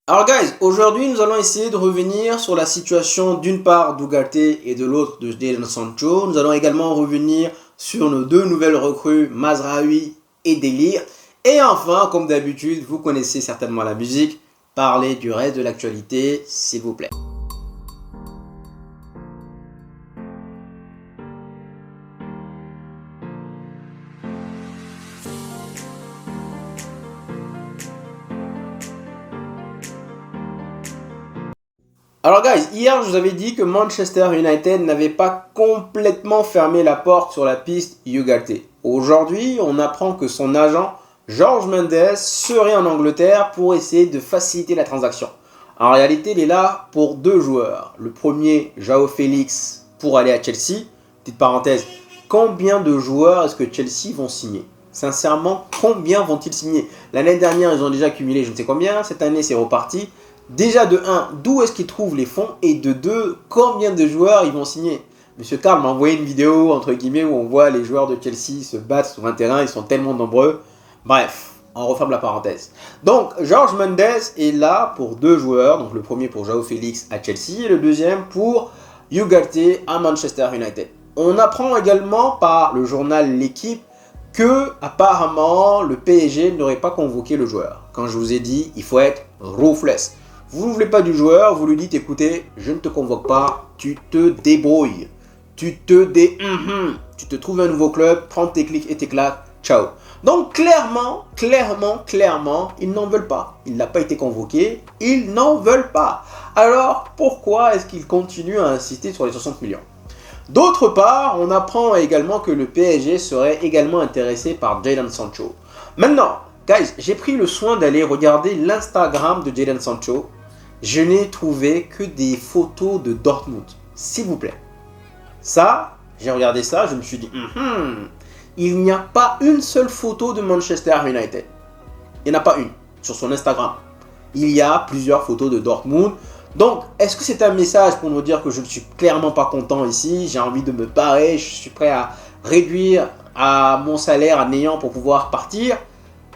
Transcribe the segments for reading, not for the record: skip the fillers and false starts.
Alors guys, aujourd'hui nous allons essayer de revenir sur la situation d'une part d'Ugarte et de l'autre de Jadon Sancho. Nous allons également revenir sur nos deux nouvelles recrues, Mazraoui et Délire. Et enfin, comme d'habitude, vous connaissez certainement la musique, parler du reste de l'actualité, s'il vous plaît. Alors guys, hier je vous avais dit que Manchester United n'avait pas complètement fermé la porte sur la piste Ugarte. Aujourd'hui, on apprend que son agent, Jorge Mendes, serait en Angleterre pour essayer de faciliter la transaction. En réalité, il est là pour deux joueurs. Le premier, João Félix, pour aller à Chelsea. Petite parenthèse, combien de joueurs est-ce que Chelsea vont signer? Sincèrement, combien vont-ils signer? L'année dernière, ils ont déjà cumulé je ne sais combien. Cette année, c'est reparti. Déjà de 1, d'où est-ce qu'ils trouvent les fonds? Et de 2, combien de joueurs ils vont signer? Monsieur Karl m'a envoyé une vidéo, entre guillemets, où on voit les joueurs de Chelsea se battre sur un terrain, ils sont tellement nombreux. Bref, on referme la parenthèse. Donc, Jorge Mendes est là pour deux joueurs, donc le premier pour João Félix à Chelsea, et le deuxième pour Ugarte à Manchester United. On apprend également par le journal L'Équipe que, apparemment, le PSG n'aurait pas convoqué le joueur. Quand je vous ai dit, il faut être ruthless. Vous ne voulez pas du joueur, vous lui dites écoutez, je ne te convoque pas, tu te débrouilles. Tu te trouves un nouveau club, prends tes clics et tes claques, ciao. Donc clairement, ils n'en veulent pas. Il n'a pas été convoqué, ils n'en veulent pas. Alors pourquoi est-ce qu'ils continuent à insister sur les 60 millions? D'autre part, on apprend également que le PSG serait également intéressé par Jadon Sancho. Maintenant, guys, j'ai pris le soin d'aller regarder l'Instagram de Jadon Sancho. Je n'ai trouvé que des photos de Dortmund, s'il vous plaît. Ça, j'ai regardé ça, je me suis dit, il n'y a pas une seule photo de Manchester United. Il n'y en a pas une sur son Instagram. Il y a plusieurs photos de Dortmund. Donc, est-ce que c'est un message pour nous dire que je ne suis clairement pas content ici? J'ai envie de me barrer, je suis prêt à réduire à mon salaire à néant pour pouvoir partir?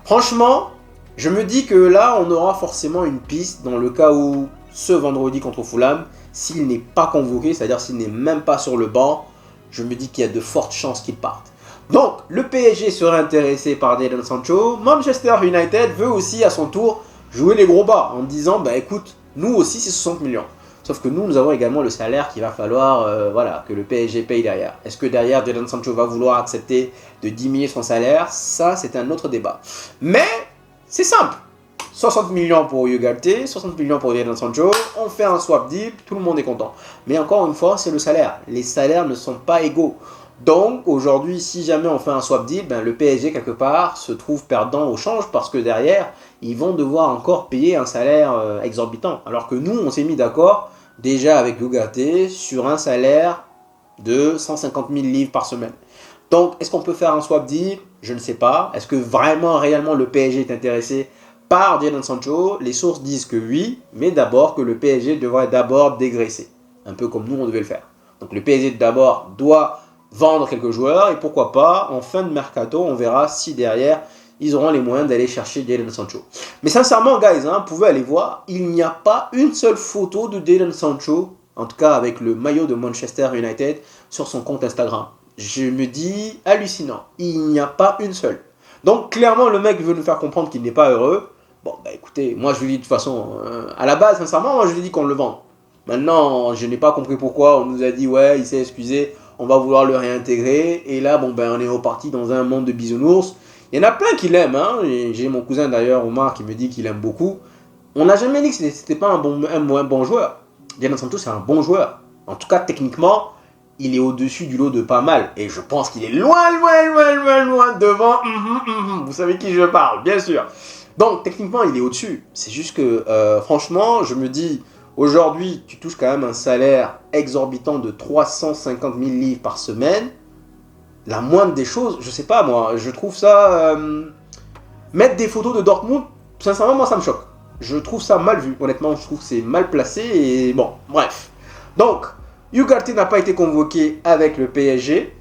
Franchement, je me dis que là, on aura forcément une piste dans le cas où ce vendredi contre Fulham, s'il n'est pas convoqué, c'est-à-dire s'il n'est même pas sur le banc, je me dis qu'il y a de fortes chances qu'il parte. Donc, le PSG serait intéressé par Jadon Sancho. Manchester United veut aussi à son tour jouer les gros bas en disant, bah écoute, nous aussi c'est 60 millions. Sauf que nous avons également le salaire qu'il va falloir que le PSG paye derrière. Est-ce que derrière, Jadon Sancho va vouloir accepter de diminuer son salaire? Ça, c'est un autre débat. Mais c'est simple. 60 millions pour Ugarte, 60 millions pour Jadon Sancho, on fait un swap deal, tout le monde est content. Mais encore une fois, c'est le salaire. Les salaires ne sont pas égaux. Donc aujourd'hui, si jamais on fait un swap deal, le PSG quelque part se trouve perdant au change parce que derrière, ils vont devoir encore payer un salaire exorbitant. Alors que nous, on s'est mis d'accord déjà avec Ugarte sur un salaire de 150 000 livres par semaine. Donc, est-ce qu'on peut faire un swap deal? Je ne sais pas. Est-ce que vraiment, réellement, le PSG est intéressé par Jadon Sancho? Les sources disent que oui, mais d'abord que le PSG devrait d'abord dégraisser. Un peu comme nous, on devait le faire. Donc, le PSG d'abord doit vendre quelques joueurs et pourquoi pas, en fin de mercato, on verra si derrière, ils auront les moyens d'aller chercher Jadon Sancho. Mais sincèrement, guys, vous pouvez aller voir, il n'y a pas une seule photo de Jadon Sancho, en tout cas avec le maillot de Manchester United, sur son compte Instagram. Je me dis hallucinant, il n'y a pas une seule. Donc clairement, le mec veut nous faire comprendre qu'il n'est pas heureux. Bon, écoutez, moi je lui dis de toute façon, à la base, sincèrement, moi je lui dis qu'on le vend. Maintenant, je n'ai pas compris pourquoi on nous a dit, ouais, il s'est excusé, on va vouloir le réintégrer. Et là, on est reparti dans un monde de bisounours. Il y en a plein qui l'aiment. J'ai mon cousin d'ailleurs, Omar, qui me dit qu'il aime beaucoup. On n'a jamais dit que c'était pas un bon joueur. Jadon Sancho, c'est un bon joueur. En tout cas, techniquement, il est au-dessus du lot de pas mal. Et je pense qu'il est loin devant. Vous savez qui je parle, bien sûr. Donc, techniquement, il est au-dessus. C'est juste que, franchement, je me dis, aujourd'hui, tu touches quand même un salaire exorbitant de 350 000 livres par semaine. La moindre des choses, je sais pas moi, je trouve ça... mettre des photos de Dortmund, sincèrement, moi, ça me choque. Je trouve ça mal vu, honnêtement, je trouve que c'est mal placé et bon, bref. Donc, Ugarte n'a pas été convoqué avec le PSG.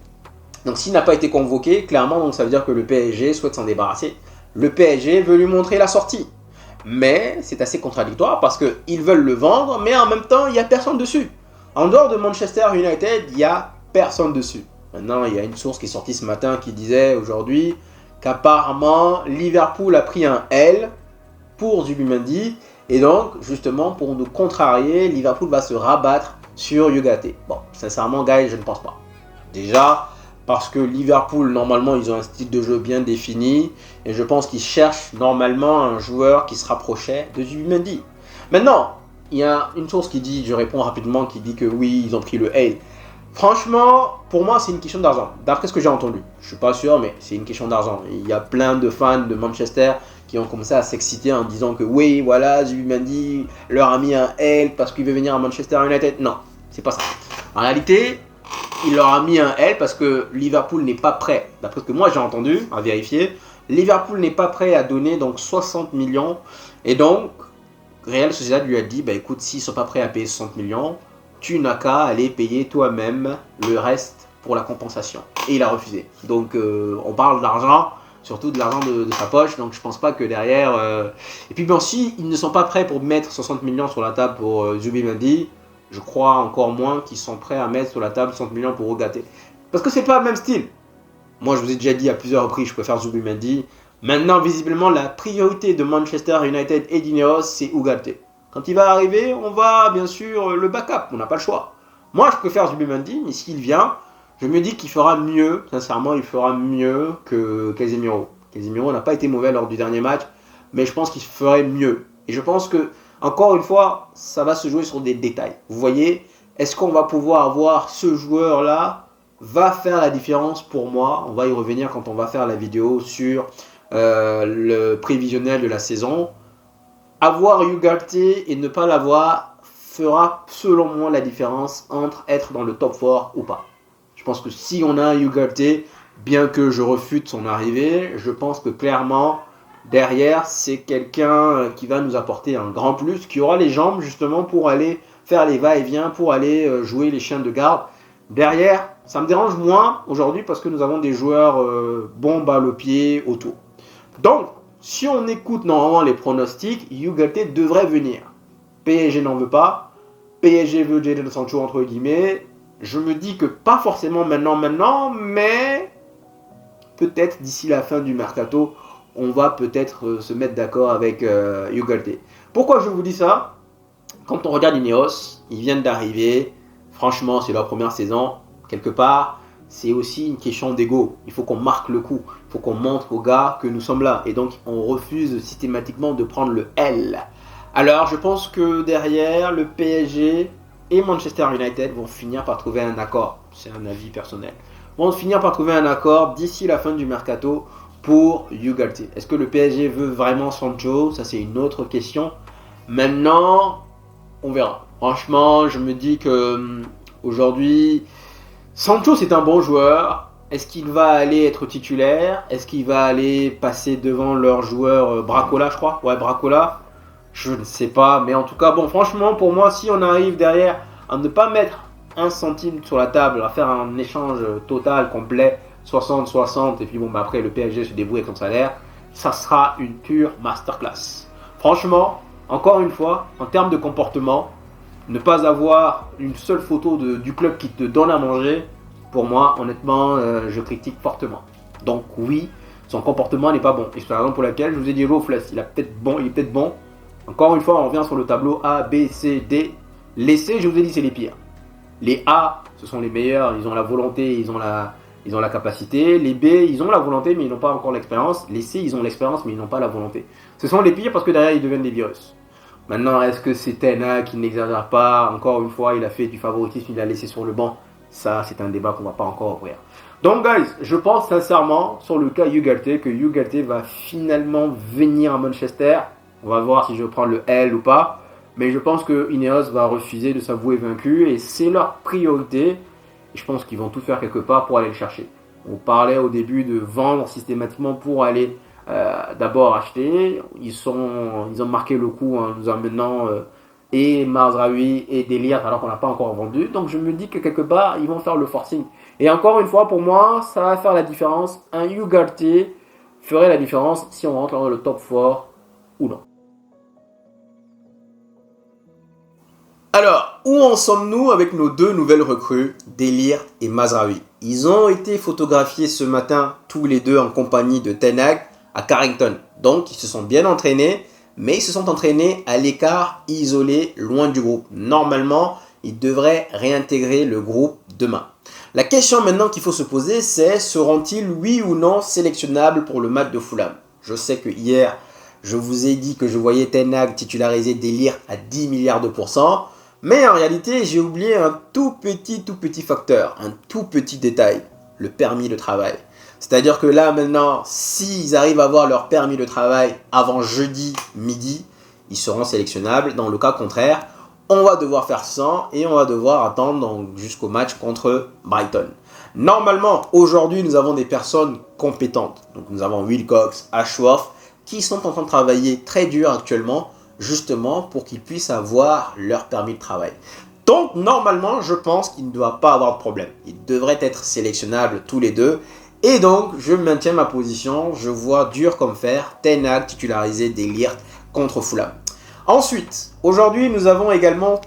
Donc, s'il n'a pas été convoqué, clairement, donc, ça veut dire que le PSG souhaite s'en débarrasser. Le PSG veut lui montrer la sortie. Mais c'est assez contradictoire parce qu'ils veulent le vendre, mais en même temps, il n'y a personne dessus. En dehors de Manchester United, il n'y a personne dessus. Maintenant, il y a une source qui est sortie ce matin qui disait aujourd'hui qu'apparemment, Liverpool a pris un L pour Zubimendi. Et donc, justement, pour nous contrarier, Liverpool va se rabattre sur Ugarte. Bon, sincèrement, guys, je ne pense pas. Déjà, parce que Liverpool, normalement, ils ont un style de jeu bien défini. Et je pense qu'ils cherchent normalement un joueur qui se rapprochait de Zubimendi. Maintenant, il y a une source qui dit, je réponds rapidement, qui dit que oui, ils ont pris le L. Franchement, pour moi, c'est une question d'argent. D'après ce que j'ai entendu. Je ne suis pas sûr, mais c'est une question d'argent. Il y a plein de fans de Manchester qui ont commencé à s'exciter en disant que oui, voilà, Zubimendi leur a mis un L parce qu'il veut venir à Manchester United. Non, c'est pas ça. En réalité, il leur a mis un L parce que Liverpool n'est pas prêt. D'après ce que moi j'ai entendu, à vérifier, Liverpool n'est pas prêt à donner donc 60 millions. Et donc, Real Sociedad lui a dit, bah écoute, s'ils ne sont pas prêts à payer 60 millions, tu n'as qu'à aller payer toi-même le reste pour la compensation. Et il a refusé. Donc on parle d'argent, surtout de l'argent de sa poche, donc je pense pas que derrière... Et puis bon, si ils ne sont pas prêts pour mettre 60 millions sur la table pour Zubimendi, je crois encore moins qu'ils sont prêts à mettre sur la table 60 millions pour Ugarte. Parce que c'est pas le même style. Moi je vous ai déjà dit à plusieurs reprises, je préfère Zubimendi. Maintenant, visiblement, la priorité de Manchester United et d'Ineos, c'est Ugarte. Quand il va arriver, on va bien sûr le backup, on n'a pas le choix. Moi, je préfère Zubimendi, mais s'il vient, je me dis qu'il fera mieux, sincèrement, il fera mieux que Casemiro. Casemiro n'a pas été mauvais lors du dernier match, mais je pense qu'il ferait mieux. Et je pense que, encore une fois, ça va se jouer sur des détails. Vous voyez, est-ce qu'on va pouvoir avoir ce joueur-là va faire la différence pour moi? On va y revenir quand on va faire la vidéo sur le prévisionnel de la saison. Avoir Ugarte et ne pas l'avoir fera selon moi la différence entre être dans le top 4 ou pas. Je pense que si on a Ugarte, bien que je refute son arrivée, je pense que clairement derrière c'est quelqu'un qui va nous apporter un grand plus, qui aura les jambes justement pour aller faire les va-et-vient, pour aller jouer les chiens de garde. Derrière, ça me dérange moins aujourd'hui parce que nous avons des joueurs bons balles au pied autour. Donc, si on écoute normalement les pronostics, Ugarte devrait venir. PSG n'en veut pas. PSG veut Jadon Sancho entre guillemets. Je me dis que pas forcément maintenant, mais peut-être d'ici la fin du mercato, on va peut-être se mettre d'accord avec Ugarte. Pourquoi je vous dis ça? Quand on regarde Ineos, ils viennent d'arriver. Franchement, c'est leur première saison. Quelque part, c'est aussi une question d'ego. Il faut qu'on marque le coup. Il faut qu'on montre aux gars que nous sommes là. Et donc, on refuse systématiquement de prendre le L. Alors, je pense que derrière, le PSG et Manchester United vont finir par trouver un accord. C'est un avis personnel. Vont finir par trouver un accord d'ici la fin du mercato pour Ugarte. Est-ce que le PSG veut vraiment Sancho? Ça, c'est une autre question. Maintenant, on verra. Franchement, je me dis que aujourd'hui, Sancho, c'est un bon joueur. Est-ce qu'il va aller être titulaire? Est-ce qu'il va aller passer devant leur joueur Bracola, je crois? Ouais, Bracola. Je ne sais pas. Mais en tout cas, bon, franchement, pour moi, si on arrive derrière à ne pas mettre un centime sur la table, à faire un échange total, complet, 60-60, et puis bon, bah après, le PSG se débrouille avec son salaire, ça sera une pure masterclass. Franchement, encore une fois, en termes de comportement, ne pas avoir une seule photo du club qui te donne à manger, pour moi, honnêtement, je critique fortement. Donc oui, son comportement n'est pas bon. Et c'est la raison pour laquelle je vous ai dit Ruthless, il est peut-être bon. Encore une fois, on revient sur le tableau A, B, C, D. Les C, je vous ai dit, c'est les pires. Les A, ce sont les meilleurs, ils ont la volonté, ils ont la capacité. Les B, ils ont la volonté, mais ils n'ont pas encore l'expérience. Les C, ils ont l'expérience, mais ils n'ont pas la volonté. Ce sont les pires parce que derrière, ils deviennent des virus. Maintenant, est-ce que c'est Tena qui n'exagère pas? Encore une fois, il a fait du favoritisme, il l'a laissé sur le banc. Ça, c'est un débat qu'on ne va pas encore ouvrir. Donc, guys, je pense sincèrement, sur le cas Ugarte, que Ugarte va finalement venir à Manchester. On va voir si je prends le L ou pas. Mais je pense que Ineos va refuser de s'avouer vaincu. Et c'est leur priorité. Et je pense qu'ils vont tout faire quelque part pour aller le chercher. On parlait au début de vendre systématiquement pour aller d'abord acheter. Ils ont marqué le coup en nous amenant et Mazraoui et Delirte alors qu'on n'a pas encore vendu. Donc je me dis que quelque part, ils vont faire le forcing. Et encore une fois, pour moi, ça va faire la différence. Un Ugarte ferait la différence si on rentre dans le top 4 ou non. Alors, où en sommes-nous avec nos deux nouvelles recrues, Delirte et Mazraoui? Ils ont été photographiés ce matin, tous les deux en compagnie de Ten Hag à Carrington. Donc, ils se sont bien entraînés, mais ils se sont entraînés à l'écart, isolés, loin du groupe. Normalement, ils devraient réintégrer le groupe demain. La question maintenant qu'il faut se poser, c'est seront-ils oui ou non sélectionnables pour le match de Fulham? Je sais que hier, je vous ai dit que je voyais Ten Hag titulariser Delirte à 10 milliards de pourcents. Mais en réalité, j'ai oublié un tout petit facteur, un tout petit détail, le permis de travail. C'est-à-dire que là, maintenant, s'ils arrivent à avoir leur permis de travail avant jeudi midi, ils seront sélectionnables. Dans le cas contraire, on va devoir faire 100 et on va devoir attendre jusqu'au match contre Brighton. Normalement, aujourd'hui, nous avons des personnes compétentes. Donc, nous avons Wilcox, Ashworth, qui sont en train de travailler très dur actuellement, justement pour qu'ils puissent avoir leur permis de travail. Donc, normalement, je pense qu'il ne doit pas avoir de problème. Ils devraient être sélectionnables tous les deux. Et donc, je maintiens ma position. Je vois dur comme fer Ten Hag titulariser Delirte contre Fulham. Ensuite, aujourd'hui, nous avons également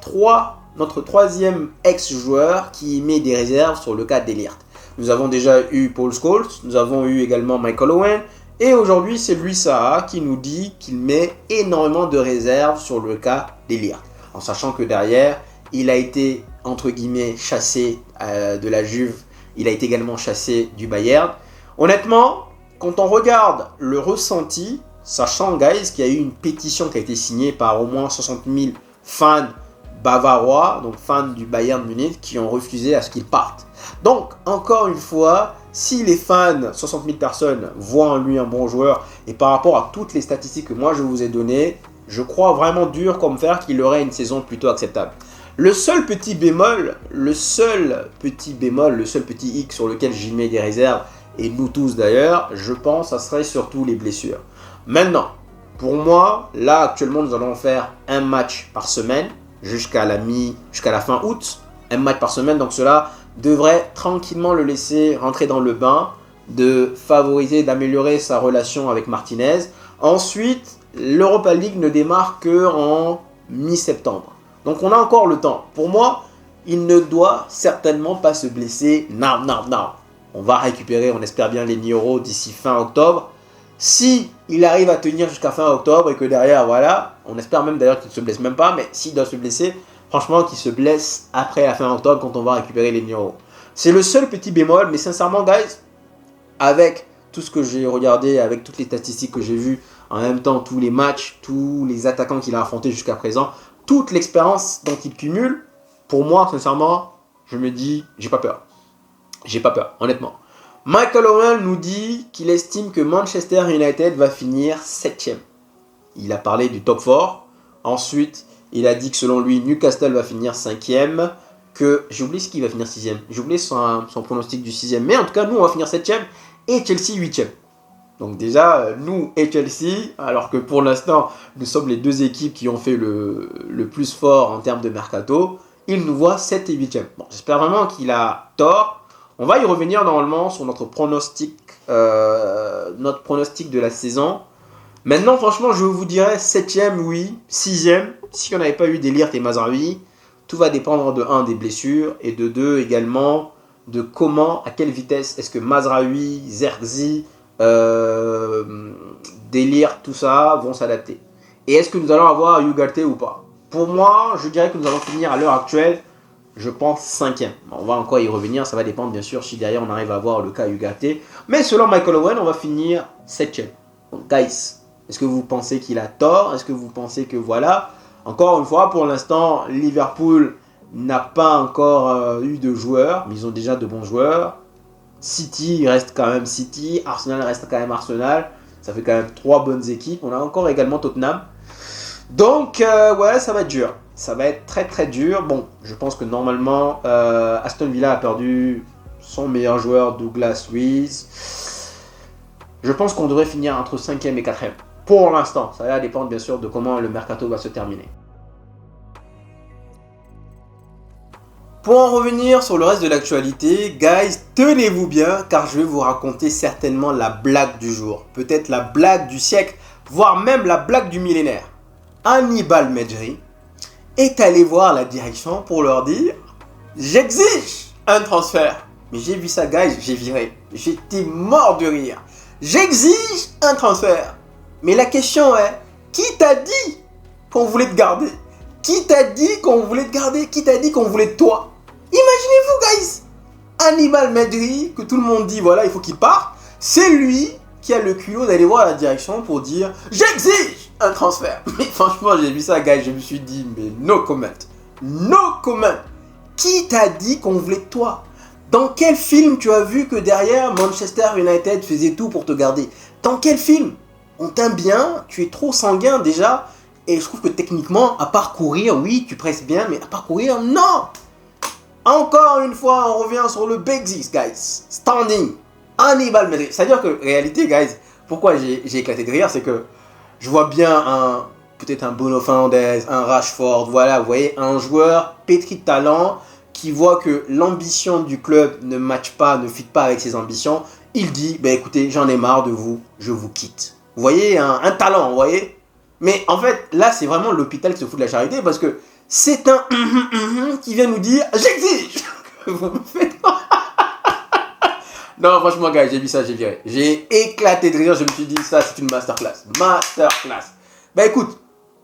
notre troisième ex-joueur qui met des réserves sur le cas Delirte. Nous avons déjà eu Paul Scholes, nous avons eu également Michael Owen. Et aujourd'hui, c'est Louis Saha qui nous dit qu'il met énormément de réserves sur le cas Delirte. En sachant que derrière, il a été, entre guillemets, chassé de la Juve. Il a été également chassé du Bayern. Honnêtement, quand on regarde le ressenti, sachant, guys, qu'il y a eu une pétition qui a été signée par au moins 60 000 fans bavarois, donc fans du Bayern Munich, qui ont refusé à ce qu'il parte. Donc, encore une fois, si les fans, 60 000 personnes, voient en lui un bon joueur, et par rapport à toutes les statistiques que moi je vous ai données, je crois vraiment dur comme fer qu'il aurait une saison plutôt acceptable. Le seul petit bémol, le seul petit hic sur lequel j'y mets des réserves, et nous tous d'ailleurs, je pense, ça serait surtout les blessures. Maintenant, pour moi, là actuellement nous allons faire un match par semaine, jusqu'à la fin août, un match par semaine, donc cela devrait tranquillement le laisser rentrer dans le bain, de favoriser, d'améliorer sa relation avec Martinez. Ensuite, l'Europa League ne démarre qu'en mi-septembre. Donc on a encore le temps. Pour moi, il ne doit certainement pas se blesser. Non. On va récupérer, on espère bien, les 1000 € d'ici fin octobre. Si il arrive à tenir jusqu'à fin octobre et que derrière, voilà, on espère même d'ailleurs qu'il ne se blesse même pas, mais s'il doit se blesser, franchement, qu'il se blesse après la fin octobre quand on va récupérer les 1000 €. C'est le seul petit bémol, mais sincèrement, guys, avec tout ce que j'ai regardé, avec toutes les statistiques que j'ai vues, en même temps, tous les matchs, tous les attaquants qu'il a affrontés jusqu'à présent, toute l'expérience dont il cumule, pour moi, sincèrement, je me dis, j'ai pas peur. J'ai pas peur, honnêtement. Michael Owen nous dit qu'il estime que Manchester United va finir 7e. Il a parlé du top 4. Ensuite, il a dit que selon lui, Newcastle va finir 5e. Que j'ai oublié ce qu'il va finir 6e. J'ai oublié son pronostic du 6e. Mais en tout cas, nous, on va finir 7e et Chelsea 8e. Donc déjà, nous et Chelsea, alors que pour l'instant, nous sommes les deux équipes qui ont fait le plus fort en termes de mercato, il nous voit 7 et 8e. Bon, j'espère vraiment qu'il a tort. On va y revenir normalement sur notre pronostic de la saison. Maintenant, franchement, je vous dirais 7e, oui, 6e. Si on n'avait pas eu Delirte et Mazraoui, tout va dépendre de 1 des blessures et de 2 également de comment, à quelle vitesse est-ce que Mazraoui, Zerkzee, Delirte, tout ça vont s'adapter. Et est-ce que nous allons avoir Ugarte ou pas? Pour moi, je dirais que nous allons finir à l'heure actuelle, je pense 5e. On va encore y revenir, ça va dépendre bien sûr si derrière on arrive à avoir le cas Ugarte. Mais selon Michael Owen, on va finir 7e. Donc guys, est-ce que vous pensez qu'il a tort? Est-ce que vous pensez que voilà? Encore une fois, pour l'instant, Liverpool n'a pas encore eu de joueurs, mais ils ont déjà de bons joueurs. City reste quand même City, Arsenal reste quand même Arsenal. Ça fait quand même 3 bonnes équipes. On a encore également Tottenham. Donc, ouais, ça va être dur. Ça va être très très dur. Bon, je pense que normalement, Aston Villa a perdu son meilleur joueur, Douglas Luiz. Je pense qu'on devrait finir entre 5e et 4e. Pour l'instant, ça va dépendre bien sûr de comment le mercato va se terminer. Pour en revenir sur le reste de l'actualité, guys, tenez-vous bien car je vais vous raconter certainement la blague du jour. Peut-être la blague du siècle, voire même la blague du millénaire. Hannibal Mejbri est allé voir la direction pour leur dire « J'exige un transfert ». Mais j'ai vu ça, guys, j'ai viré. J'étais mort de rire. J'exige un transfert. Mais la question est, qui t'a dit qu'on voulait te garder? Qui t'a dit qu'on voulait te garder? Qui t'a dit qu'on voulait de toi? Imaginez-vous, guys, Hannibal Medri, que tout le monde dit, voilà, il faut qu'il parte. C'est lui qui a le culot d'aller voir la direction pour dire « J'exige un transfert ». Mais franchement, j'ai vu ça, guys, je me suis dit « Mais no comment, no comment ». Qui t'a dit qu'on voulait de toi? Dans quel film tu as vu que derrière Manchester United faisait tout pour te garder? Dans quel film? On t'aime bien, tu es trop sanguin déjà. Et je trouve que techniquement, à part courir, oui, tu presses bien, mais à part courir, non! Encore une fois, on revient sur le basics, guys. Standing. Hannibal Medri. C'est-à-dire que, réalité, guys, pourquoi j'ai éclaté de rire, c'est que je vois bien peut-être un Bruno Fernandes, un Rashford, voilà, vous voyez, un joueur pétri de talent qui voit que l'ambition du club ne matche pas, ne fit pas avec ses ambitions. Il dit, bah écoutez, j'en ai marre de vous, je vous quitte. Vous voyez, un talent, vous voyez? Mais en fait, là, c'est vraiment l'hôpital qui se fout de la charité parce que c'est un qui vient nous dire « J'exige !» Vous me faites... Non, franchement, gars, j'ai vu ça, j'ai viré. J'ai éclaté de rire, je me suis dit, ça, c'est une masterclass. Masterclass. Bah écoute,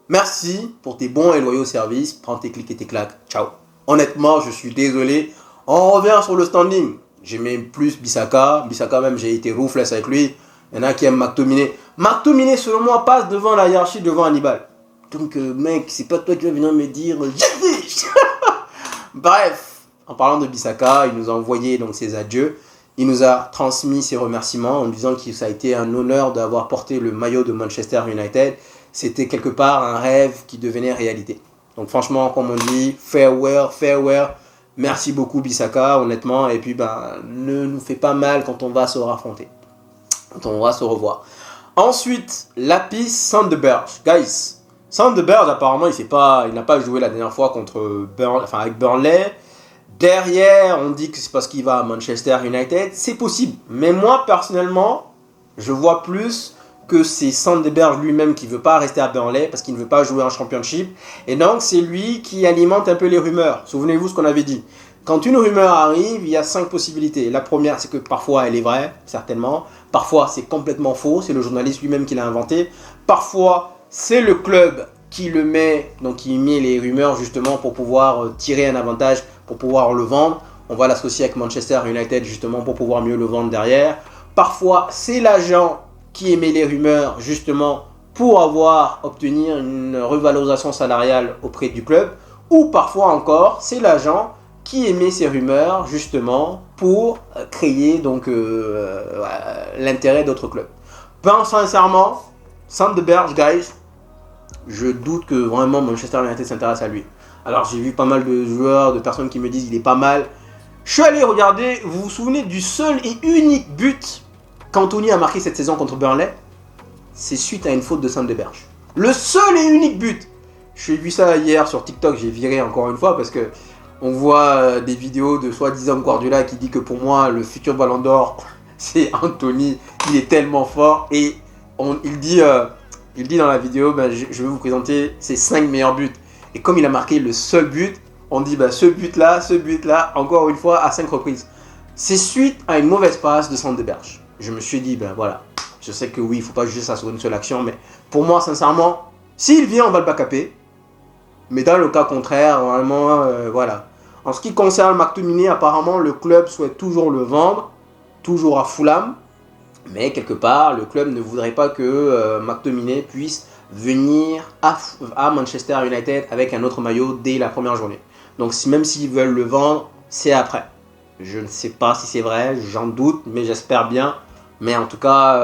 merci pour tes bons et loyaux services. Prends tes clics et tes claques. Ciao. Honnêtement, je suis désolé. On revient sur le standing. J'aimais plus Bissaka. Bissaka même, j'ai été ruthless avec lui. Il y en a qui aiment McTominay. McTominay, selon moi, passe devant la hiérarchie, devant Hannibal. Donc, mec, c'est pas toi qui vas venir me dire « J'exige !» Bref, en parlant de Bissaka, il nous a envoyé donc ses adieux. Il nous a transmis ses remerciements en disant que ça a été un honneur d'avoir porté le maillot de Manchester United. C'était quelque part un rêve qui devenait réalité. Donc franchement, comme on dit, farewell, farewell. Merci beaucoup Bissaka, honnêtement. Et puis, ne nous fait pas mal quand on va se raffronter. Quand on va se revoir. Ensuite, Lapis Sandberg. Guys, Sandberg, apparemment, il n'a pas joué la dernière fois avec Burnley. Derrière, on dit que c'est parce qu'il va à Manchester United. C'est possible. Mais moi, personnellement, je vois plus que c'est Sandberg lui-même qui ne veut pas rester à Burnley parce qu'il ne veut pas jouer en Championship. Et donc, c'est lui qui alimente un peu les rumeurs. Souvenez-vous ce qu'on avait dit. Quand une rumeur arrive, il y a 5 possibilités. La première, c'est que parfois, elle est vraie, certainement. Parfois, c'est complètement faux. C'est le journaliste lui-même qui l'a inventé. Parfois, c'est le club qui le met, donc qui met les rumeurs justement pour pouvoir tirer un avantage, pour pouvoir le vendre. On va l'associer avec Manchester United justement pour pouvoir mieux le vendre derrière. Parfois, c'est l'agent qui émet les rumeurs justement pour obtenir une revalorisation salariale auprès du club. Ou parfois encore, c'est l'agent qui émet ces rumeurs justement pour créer donc l'intérêt d'autres clubs. Sincèrement, Sandberg, guys, je doute que vraiment Manchester United s'intéresse à lui. Alors j'ai vu pas mal de joueurs, de personnes qui me disent il est pas mal. Je suis allé regarder, vous vous souvenez du seul et unique but qu'Anthony a marqué cette saison contre Burnley? C'est suite à une faute de Sandberg. Le seul et unique but. J'ai vu ça hier sur TikTok, j'ai viré encore une fois parce que on voit des vidéos de soi-disant Guardiola qui dit que pour moi le futur Ballon d'Or c'est Anthony, il est tellement fort et il dit dans la vidéo, je vais vous présenter ses 5 meilleurs buts. Et comme il a marqué le seul but, on dit ce but-là, encore une fois à 5 reprises. C'est suite à une mauvaise passe de Sandberg. Je me suis dit, voilà, je sais que oui, il ne faut pas juger ça sur une seule action, mais pour moi, sincèrement, s'il vient, on va le backuper. Mais dans le cas contraire, normalement, voilà. En ce qui concerne McTominay, apparemment, le club souhaite toujours le vendre, toujours à Fulham. Mais quelque part, le club ne voudrait pas que McTominay puisse venir à Manchester United avec un autre maillot dès la première journée. Donc même s'ils veulent le vendre, c'est après. Je ne sais pas si c'est vrai, j'en doute, mais j'espère bien. Mais en tout cas,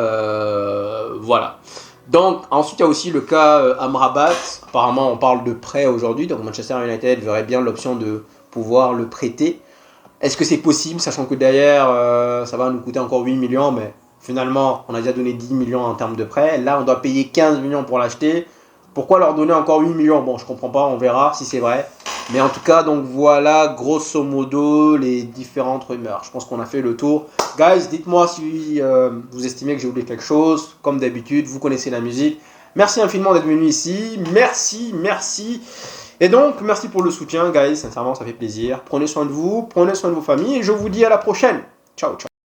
voilà. Donc ensuite, il y a aussi le cas Amrabat. Apparemment, on parle de prêt aujourd'hui. Donc Manchester United verrait bien l'option de pouvoir le prêter. Est-ce que c'est possible, sachant que derrière, ça va nous coûter encore 8 millions, mais finalement, on a déjà donné 10 millions en termes de prêt. Là, on doit payer 15 millions pour l'acheter. Pourquoi leur donner encore 8 millions? Bon, je comprends pas, on verra si c'est vrai. Mais en tout cas, donc voilà, grosso modo, les différentes rumeurs. Je pense qu'on a fait le tour. Guys, dites-moi si vous estimez que j'ai oublié quelque chose. Comme d'habitude, vous connaissez la musique. Merci infiniment d'être venu ici. Merci. Et donc, merci pour le soutien, guys. Sincèrement, ça fait plaisir. Prenez soin de vous, prenez soin de vos familles et je vous dis à la prochaine. Ciao, ciao.